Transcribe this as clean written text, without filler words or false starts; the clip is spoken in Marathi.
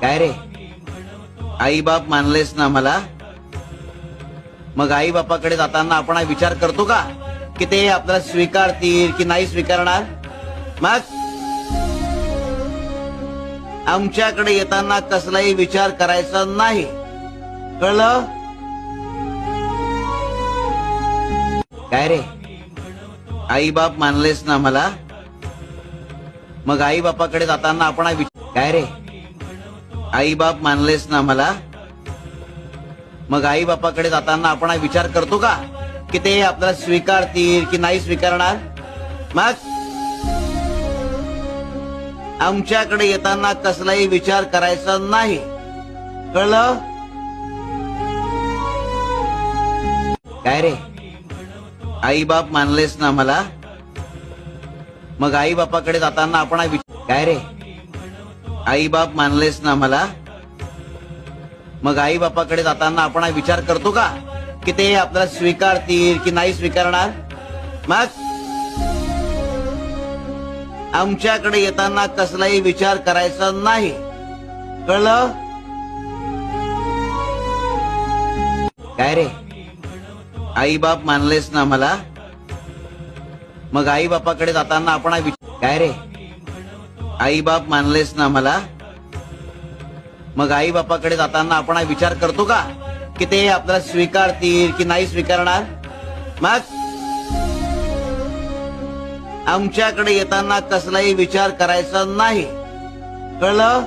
काय रे, आई बाप मानलेस ना मला? मग आई बापाकडे जाताना आपण हा विचार करतो का की ते आपल्याला स्वीकारतील की नाही स्वीकारणार? मग आमच्याकडे येताना कसलाही विचार करायचा नाही, कळलं? काय रे, आई बाप मानलेस ना मला? मग आई बापाकडे जाताना आपण हा काय रे, आई बाप मानलेस ना मला? मग आई बापाकडे जाताना आपण हा विचार करतो का की ते आपल्याला स्वीकारतील की नाही स्वीकारणार? मग आमच्याकडे येताना कसलाही विचार करायचा नाही, कळलं? काय रे, आई बाप मानलेस ना मला? मग आई बापाकडे जाताना आपण हा काय रे, आई बाप मानलेस ना मला? मग आई बापाकडे जाताना आपण हा विचार करतो का की ते आपल्याला स्वीकारतील की नाही स्वीकारणार? मग आमच्याकडे येताना कसलाही विचार करायचा नाही, कळलं? काय रे, आई बाप मानलेस ना मला? मग आई बापाकडे जाताना आपण हा काय रे, आई बाप मानलेस ना मला? मग आई बापाकडे जाताना आपण हा विचार करतो का की ते आपल्याला स्वीकारतील की नाही स्वीकारणार? मग आमच्याकडे येताना कसलाही विचार करायचा नाही, कळलं?